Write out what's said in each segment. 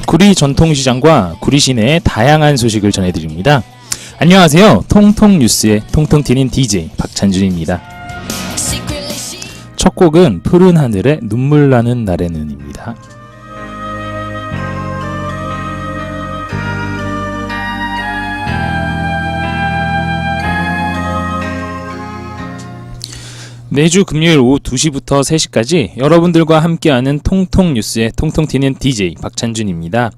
구리 전통시장과 구리 시내의 다양한 소식을 전해드립니다. 안녕하세요. 통통뉴스의 통통 튀는 DJ 박찬준입니다. 첫 곡은 푸른 하늘에 눈물 나는 날에는입니다. 매주 금요일 오후 2시부터 3시까지 여러분들과 함께하는 통통뉴스의 통통 튀는 DJ 박찬준입니다.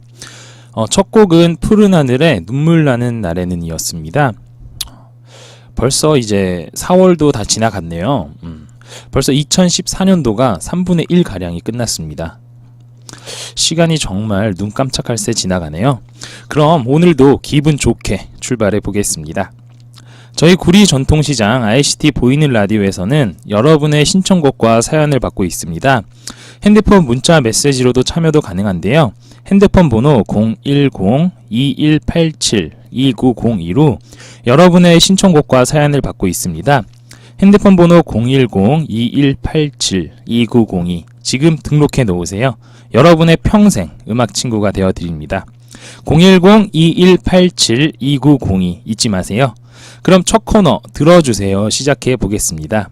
첫 곡은 푸른 하늘에 눈물 나는 날에는 이었습니다. 벌써 이제 4월도 다 지나갔네요. 벌써 2014년도가 3분의 1가량이 끝났습니다. 시간이 정말 눈 깜짝할 새 지나가네요. 그럼 오늘도 기분 좋게 출발해 보겠습니다. 저희 구리 전통시장 ICT 보이는 라디오에서는 여러분의 신청곡과 사연을 받고 있습니다. 핸드폰 문자 메시지로도 참여도 가능한데요. 핸드폰 번호 010-2187-2902로 여러분의 신청곡과 사연을 받고 있습니다. 핸드폰 번호 010-2187-2902 지금 등록해 놓으세요. 여러분의 평생 음악 친구가 되어 드립니다. 010-2187-2902 잊지 마세요. 그럼 첫 코너 들어주세요. 시작해 보겠습니다.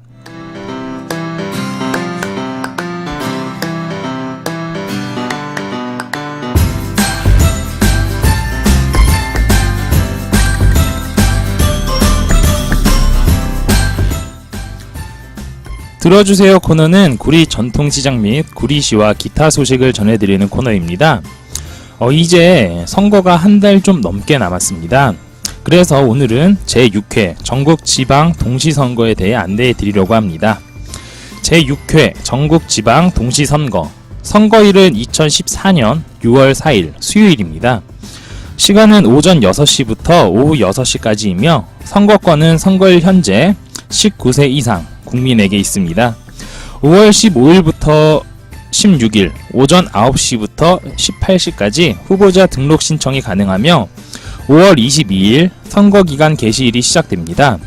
들어주세요 코너는 구리 전통시장 및 구리시와 기타 소식을 전해드리는 코너입니다. 이제 선거가 한 달 좀 넘게 남았습니다. 그래서 오늘은 제6회 전국지방 동시선거에 대해 안내해 드리려고 합니다. 제6회 전국지방 동시선거 선거일은 2014년 6월 4일 수요일입니다. 시간은 오전 6시부터 오후 6시까지이며 선거권은 선거일 현재 19세 이상 국민에게 있습니다. 5월 15일부터 16일 오전 9시부터 18시까지 후보자 등록 신청이 가능하며 5월 22일 선거기간 개시일이 시작됩니다.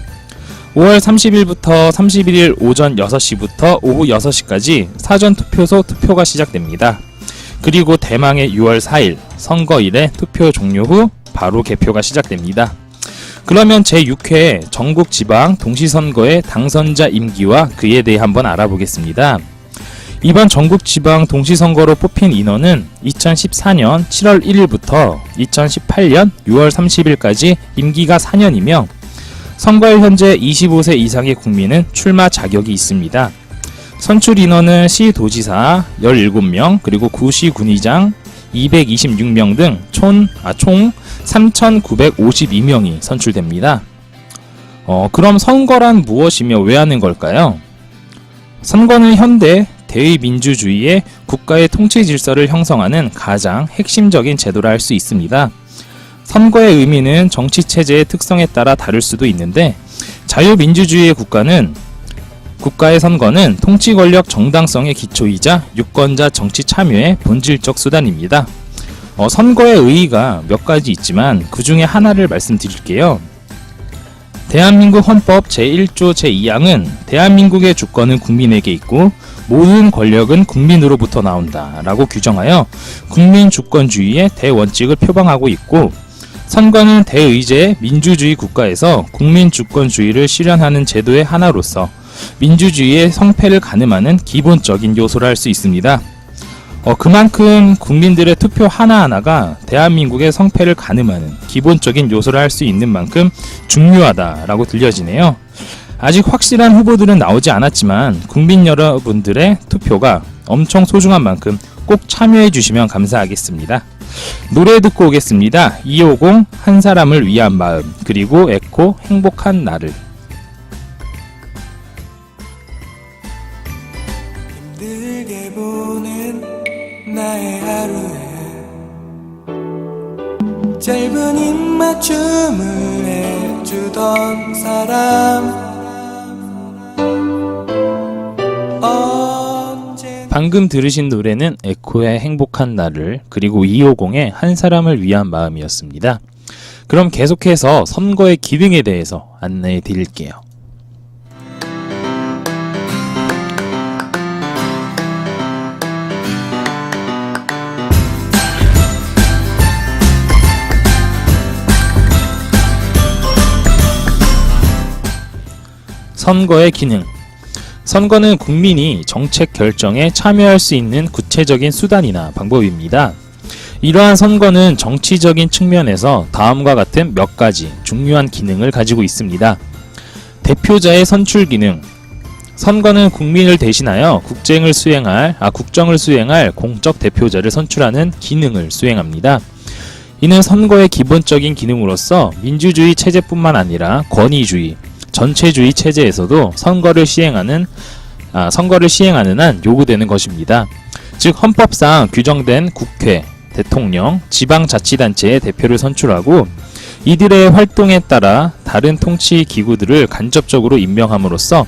5월 30일부터 31일 오전 6시부터 오후 6시까지 사전투표소 투표가 시작됩니다. 그리고 대망의 6월 4일 선거일에 투표 종료 후 바로 개표가 시작됩니다. 그러면 제6회 전국지방 동시선거의 당선자 임기와 그에 대해 한번 알아보겠습니다. 이번 전국지방 동시선거로 뽑힌 인원은 2014년 7월 1일부터 2018년 6월 30일까지 임기가 4년이며 선거일 현재 25세 이상의 국민은 출마 자격이 있습니다. 선출 인원은 시도지사 17명 그리고 구시 군의장 226명 등 총 3,952명이 선출됩니다. 그럼 선거란 무엇이며 왜 하는 걸까요? 선거는 현대 대의민주주의의 국가의 통치 질서를 형성하는 가장 핵심적인 제도라 할 수 있습니다. 선거의 의미는 정치체제의 특성에 따라 다를 수도 있는데 자유민주주의의 국가의 선거는 통치 권력 정당성의 기초이자 유권자 정치 참여의 본질적 수단입니다. 선거의 의의가 몇 가지 있지만 그 중에 하나를 말씀드릴게요. 대한민국 헌법 제1조 제2항은 대한민국의 주권은 국민에게 있고 모든 권력은 국민으로부터 나온다 라고 규정하여 국민주권주의의 대원칙을 표방하고 있고 선거는 대의제의 민주주의 국가에서 국민주권주의를 실현하는 제도의 하나로서 민주주의의 성패를 가늠하는 기본적인 요소라 할 수 있습니다. 그만큼 국민들의 투표 하나하나가 대한민국의 성패를 가늠하는 기본적인 요소라 할 수 있는 만큼 중요하다라고 들려지네요. 아직 확실한 후보들은 나오지 않았지만 국민 여러분들의 투표가 엄청 소중한 만큼 꼭 참여해 주시면 감사하겠습니다. 노래 듣고 오겠습니다. 250 한 사람을 위한 마음 그리고 에코 행복한 나를. 힘들게 보낸 나의 하루에 짧은 입맞춤을 해주던 사람 방금 들으신 노래는 에코의 행복한 나를 그리고 250의 한 사람을 위한 마음이었습니다. 그럼 계속해서 선거의 기능에 대해서 안내해 드릴게요. 선거의 기능. 선거는 국민이 정책 결정에 참여할 수 있는 구체적인 수단이나 방법입니다. 이러한 선거는 정치적인 측면에서 다음과 같은 몇 가지 중요한 기능을 가지고 있습니다. 대표자의 선출 기능. 선거는 국민을 대신하여 국정을 수행할 공적 대표자를 선출하는 기능을 수행합니다. 이는 선거의 기본적인 기능으로서 민주주의 체제뿐만 아니라 권위주의, 전체주의 체제에서도 선거를 시행하는 한 요구되는 것입니다. 즉 헌법상 규정된 국회, 대통령, 지방자치단체의 대표를 선출하고 이들의 활동에 따라 다른 통치 기구들을 간접적으로 임명함으로써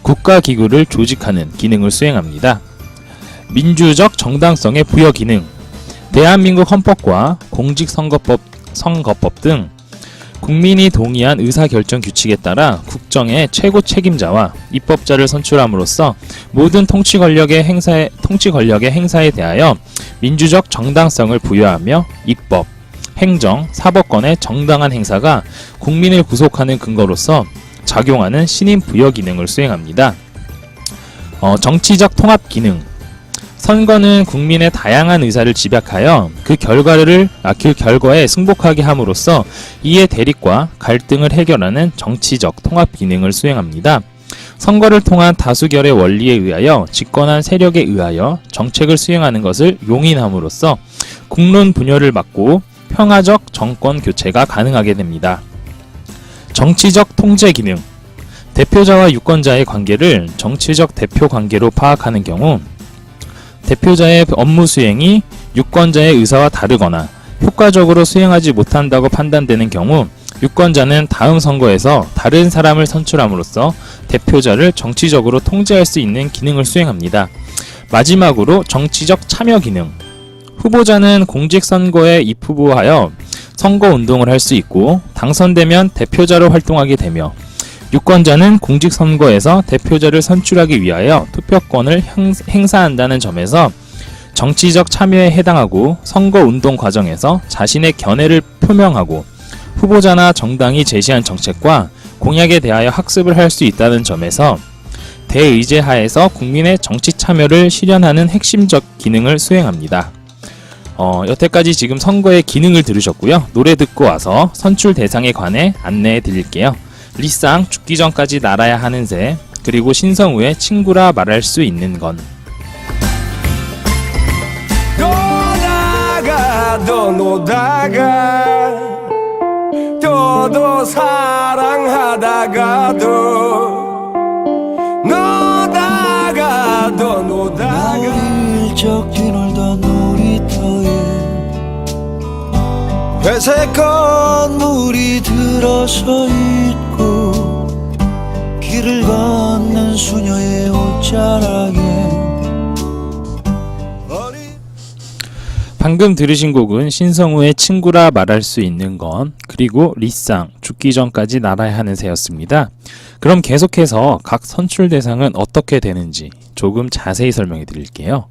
국가기구를 조직하는 기능을 수행합니다. 민주적 정당성의 부여 기능. 대한민국 헌법과 공직선거법 등 국민이 동의한 의사결정 규칙에 따라 국정의 최고 책임자와 입법자를 선출함으로써 모든 통치 권력의 행사에 대하여 민주적 정당성을 부여하며 입법, 행정, 사법권의 정당한 행사가 국민을 구속하는 근거로서 작용하는 신임 부여 기능을 수행합니다. 정치적 통합 기능. 선거는 국민의 다양한 의사를 집약하여 그 결과에 승복하게 함으로써 이의 대립과 갈등을 해결하는 정치적 통합 기능을 수행합니다. 선거를 통한 다수결의 원리에 의하여 집권한 세력에 의하여 정책을 수행하는 것을 용인함으로써 국론 분열을 막고 평화적 정권 교체가 가능하게 됩니다. 정치적 통제 기능. 대표자와 유권자의 관계를 정치적 대표 관계로 파악하는 경우 대표자의 업무 수행이 유권자의 의사와 다르거나 효과적으로 수행하지 못한다고 판단되는 경우 유권자는 다음 선거에서 다른 사람을 선출함으로써 대표자를 정치적으로 통제할 수 있는 기능을 수행합니다. 마지막으로 정치적 참여 기능. 후보자는 공직선거에 입후보하여 선거운동을 할 수 있고 당선되면 대표자로 활동하게 되며 유권자는 공직선거에서 대표자를 선출하기 위하여 투표권을 행사한다는 점에서 정치적 참여에 해당하고 선거운동 과정에서 자신의 견해를 표명하고 후보자나 정당이 제시한 정책과 공약에 대하여 학습을 할 수 있다는 점에서 대의제 하에서 국민의 정치 참여를 실현하는 핵심적 기능을 수행합니다. 여태까지 지금 선거의 기능을 들으셨고요. 노래 듣고 와서 선출 대상에 관해 안내해 드릴게요. 리쌍 죽기 전까지 날아야 하는 새, 그리고 신성우의 친구라 말할 수 있는 건. 노다가 또 사랑하다가도 노다가 일적 뒤놀던 놀이터에 회색 건물이 들어서 있고 길을 걷는 수녀의 옷자락에 방금 들으신 곡은 신성우의 친구라 말할 수 있는 건, 그리고 리쌍 죽기 전까지 날아야 하는 새였습니다. 그럼 계속해서 각 선출 대상은 어떻게 되는지 조금 자세히 설명해 드릴게요.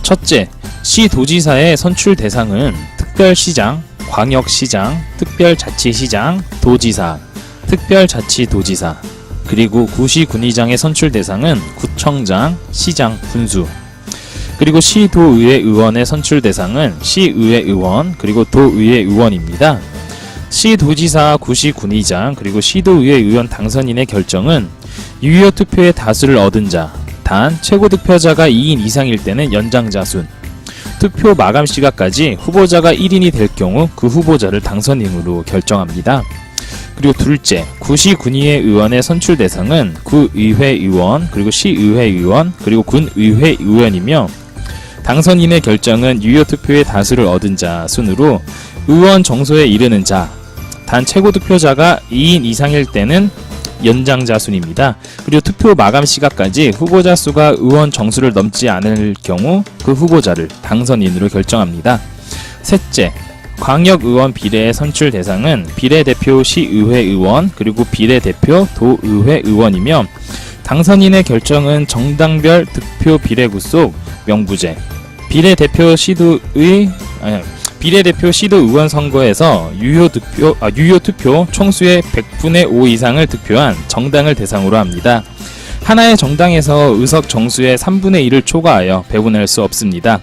첫째, 시도지사의 선출 대상은 특별시장, 광역시장, 특별자치시장, 도지사, 특별자치도지사, 그리고 구시군의장의 선출 대상은 구청장, 시장, 군수, 그리고 시도의회 의원의 선출 대상은 시의회 의원, 그리고 도의회 의원입니다. 시도지사, 구시군의장, 그리고 시도의회 의원 당선인의 결정은 유효 투표의 다수를 얻은 자, 단 최고 득표자가 2인 이상일 때는 연장자 순, 투표 마감 시각까지 후보자가 1인이 될 경우 그 후보자를 당선인으로 결정합니다. 그리고 둘째, 구시군의회 의원의 선출 대상은 구의회 의원, 그리고 시의회 의원, 그리고 군의회 의원이며 당선인의 결정은 유효 투표의 다수를 얻은 자 순으로 의원 정소에 이르는 자, 단 최고 득표자가 2인 이상일 때는 연장자 순입니다. 그리고 투표 마감 시각까지 후보자 수가 의원 정수를 넘지 않을 경우 그 후보자를 당선인으로 결정합니다. 셋째, 광역의원 비례의 선출 대상은 비례대표 시의회 의원, 그리고 비례대표 도의회 의원이며 당선인의 결정은 정당별 득표 비례구 속 명부제, 비례대표 시도 의원 선거에서 유효 투표 총수의 100분의 5 이상을 득표한 정당을 대상으로 합니다. 하나의 정당에서 의석 정수의 3분의 1을 초과하여 배분할 수 없습니다.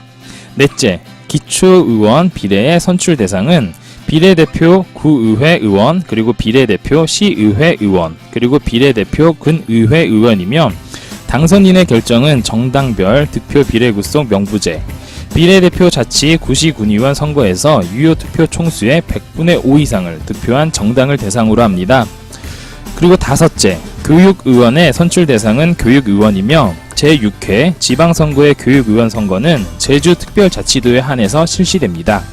넷째, 기초의원 비례의 선출 대상은 비례대표 구의회 의원, 그리고 비례대표 시의회 의원, 그리고 비례대표 군의회 의원이며, 당선인의 결정은 정당별 득표 비례구 속 명부제, 비례대표 자치 구시 군의원 선거에서 유효 투표 총수의 100분의 5 이상을 득표한 정당을 대상으로 합니다. 그리고 다섯째, 교육의원의 선출 대상은 교육의원이며, 제6회 지방선거의 교육의원 선거는 제주특별자치도에 한해서 실시됩니다.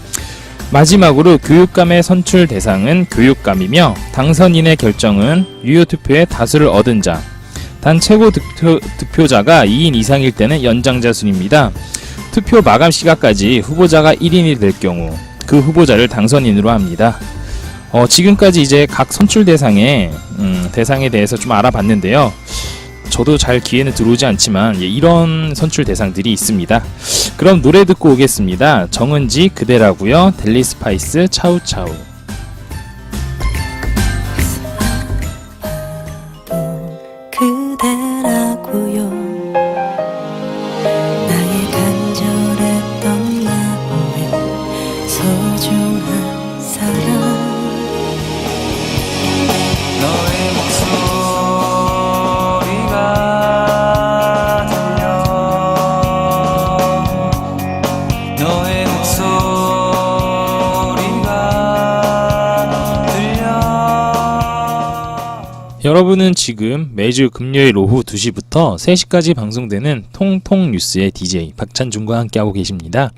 마지막으로 교육감의 선출 대상은 교육감이며, 당선인의 결정은 유효 투표의 다수를 얻은 자, 단 최고 득표자가 2인 이상일 때는 연장자 순입니다. 투표 마감 시각까지 후보자가 1인이 될 경우 그 후보자를 당선인으로 합니다. 지금까지 이제 각 선출 대상에 대해서 좀 알아봤는데요. 저도 잘 기회는 들어오지 않지만 이런 선출 대상들이 있습니다. 그럼 노래 듣고 오겠습니다. 정은지 그대라고요. 델리 스파이스 차우차우. 그대라고요. 나의 간절했던 마음에 소중한 사람. 너의 목소리가 들려 너의 목소리가 들려. 여러분은 지금 매주 금요일 오후 2시부터 3시까지 방송되는 통통 뉴스의 DJ 박찬준과 함께하고 계십니다.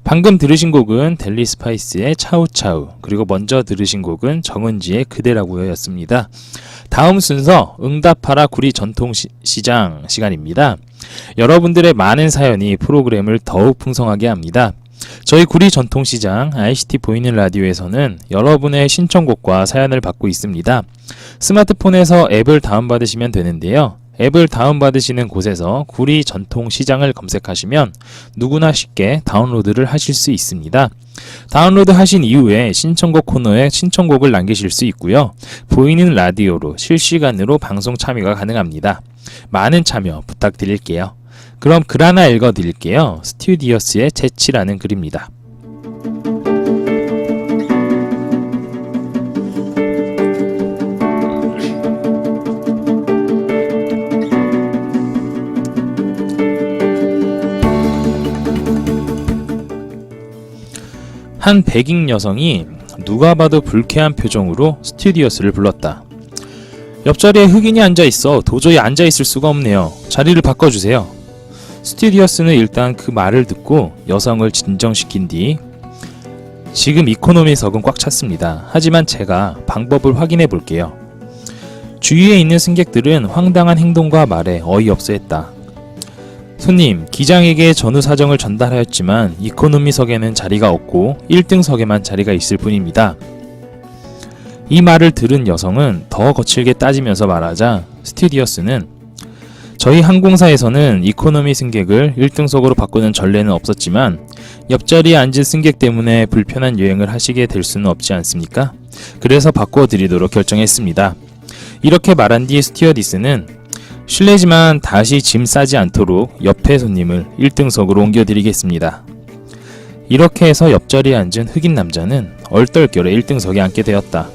방금 들으신 곡은 델리 스파이스의 차우차우, 그리고 먼저 들으신 곡은 정은지의 그대라고요 였습니다. 다음 순서 응답하라 구리 전통시장 시간입니다. 여러분들의 많은 사연이 프로그램을 더욱 풍성하게 합니다. 저희 구리 전통시장 ICT 보이는 라디오에서는 여러분의 신청곡과 사연을 받고 있습니다. 스마트폰에서 앱을 다운받으시면 되는데요. 앱을 다운받으시는 곳에서 구리 전통시장을 검색하시면 누구나 쉽게 다운로드를 하실 수 있습니다. 다운로드 하신 이후에 신청곡 코너에 신청곡을 남기실 수 있고요. 보이는 라디오로 실시간으로 방송 참여가 가능합니다. 많은 참여 부탁드릴게요. 그럼 글 하나 읽어드릴게요. 스튜디오스의 재치라는 글입니다. 한 백인 여성이 누가 봐도 불쾌한 표정으로 스튜디오스를 불렀다. 옆자리에 흑인이 앉아있어 도저히 앉아있을 수가 없네요. 자리를 바꿔주세요. 스튜디오스는 일단 그 말을 듣고 여성을 진정시킨 뒤 지금 이코노미석은 꽉 찼습니다. 하지만 제가 방법을 확인해 볼게요. 주위에 있는 승객들은 황당한 행동과 말에 어이없어했다. 손님, 기장에게 전후 사정을 전달하였지만 이코노미석에는 자리가 없고 1등석에만 자리가 있을 뿐입니다. 이 말을 들은 여성은 더 거칠게 따지면서 말하자 스튜디오스는 저희 항공사에서는 이코노미 승객을 1등석으로 바꾸는 전례는 없었지만 옆자리에 앉은 승객 때문에 불편한 여행을 하시게 될 수는 없지 않습니까? 그래서 바꿔드리도록 결정했습니다. 이렇게 말한 뒤 스튜어디스는 실례지만 다시 짐 싸지 않도록 옆에 손님을 1등석으로 옮겨드리겠습니다. 이렇게 해서 옆자리에 앉은 흑인 남자는 얼떨결에 1등석에 앉게 되었다.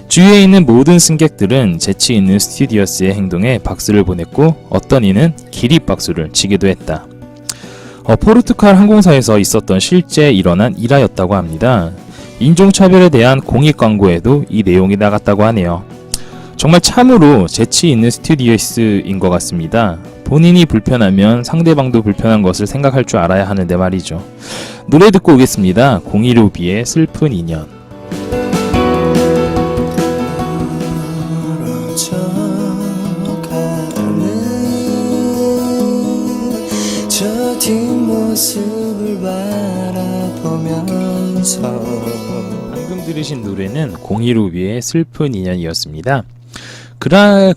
주위에 있는 모든 승객들은 재치 있는 스튜디오스의 행동에 박수를 보냈고 어떤 이는 기립박수를 치기도 했다. 포르투갈 항공사에서 있었던 실제 일어난 일화였다고 합니다. 인종차별에 대한 공익 광고에도 이 내용이 나갔다고 하네요. 정말 참으로 재치 있는 스튜디오스인 것 같습니다. 본인이 불편하면 상대방도 불편한 것을 생각할 줄 알아야 하는데 말이죠. 노래 듣고 오겠습니다. 015B의 슬픈 인연. 저 뒷모습을 바라보면서 방금 들으신 노래는 015B의 슬픈 인연이었습니다.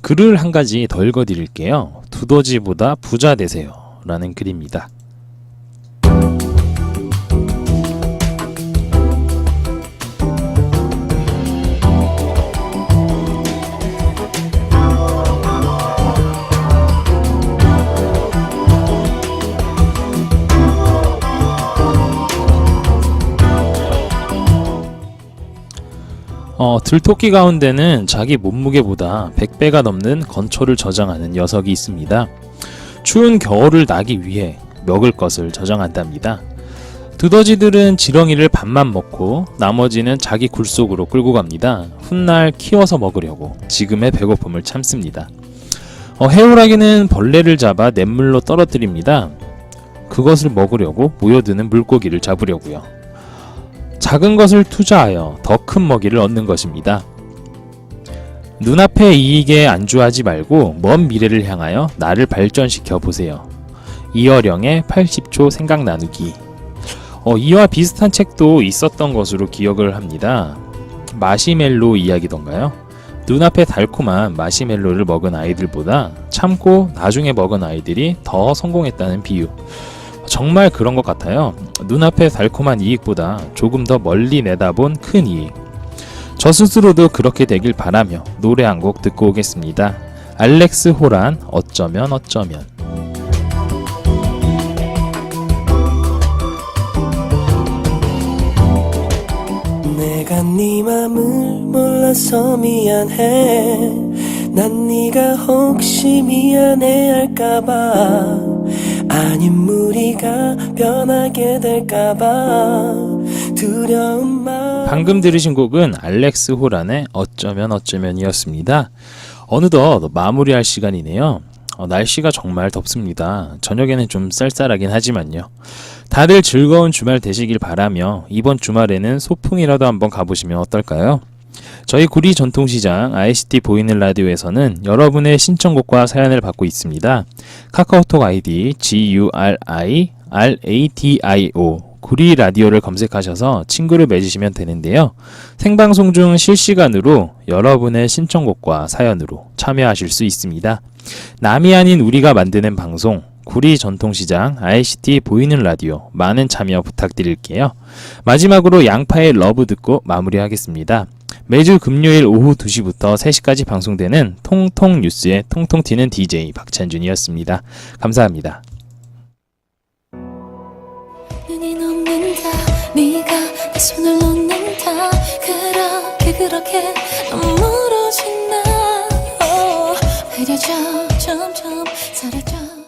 글을 한 가지 더 읽어드릴게요. 두더지보다 부자 되세요 라는 글입니다. 들토끼 가운데는 자기 몸무게보다 100배가 넘는 건초를 저장하는 녀석이 있습니다. 추운 겨울을 나기 위해 먹을 것을 저장한답니다. 두더지들은 지렁이를 반만 먹고 나머지는 자기 굴속으로 끌고 갑니다. 훗날 키워서 먹으려고 지금의 배고픔을 참습니다. 해오라기는 벌레를 잡아 냇물로 떨어뜨립니다. 그것을 먹으려고 모여드는 물고기를 잡으려고요. 작은 것을 투자하여 더 큰 먹이를 얻는 것입니다. 눈앞의 이익에 안주하지 말고 먼 미래를 향하여 나를 발전시켜 보세요. 이어령의 80초 생각 나누기. 이와 비슷한 책도 있었던 것으로 기억을 합니다. 마시멜로 이야기던가요? 눈앞에 달콤한 마시멜로를 먹은 아이들보다 참고 나중에 먹은 아이들이 더 성공했다는 비유. 정말 그런 것 같아요. 눈앞의 달콤한 이익보다 조금 더 멀리 내다본 큰 이익. 저 스스로도 그렇게 되길 바라며 노래 한 곡 듣고 오겠습니다. 알렉스 호란, 어쩌면 어쩌면. 내가 네 맘을 몰라서 미안해. 난 네가 혹시 미안해할까봐, 아님 우리가 변하게 될까봐 두려운 마음. 방금 들으신 곡은 알렉스 호란의 어쩌면 어쩌면이었습니다. 어느덧 마무리할 시간이네요. 날씨가 정말 덥습니다. 저녁에는 좀 쌀쌀하긴 하지만요. 다들 즐거운 주말 되시길 바라며 이번 주말에는 소풍이라도 한번 가보시면 어떨까요? 저희 구리 전통시장 ICT 보이는 라디오에서는 여러분의 신청곡과 사연을 받고 있습니다. 카카오톡 아이디 GURIRADIO 구리 라디오를 검색하셔서 친구를 맺으시면 되는데요. 생방송 중 실시간으로 여러분의 신청곡과 사연으로 참여하실 수 있습니다. 남이 아닌 우리가 만드는 방송 구리 전통시장 ICT 보이는 라디오 많은 참여 부탁드릴게요. 마지막으로 양파의 러브 듣고 마무리하겠습니다. 매주 금요일 오후 2시부터 3시까지 방송되는 통통 뉴스의 통통 튀는 DJ 박찬준이었습니다. 감사합니다. 눈이 녹는다 네가 내 손을 놓는다 그렇게 눈물어진 나 흐려져 점점 사라져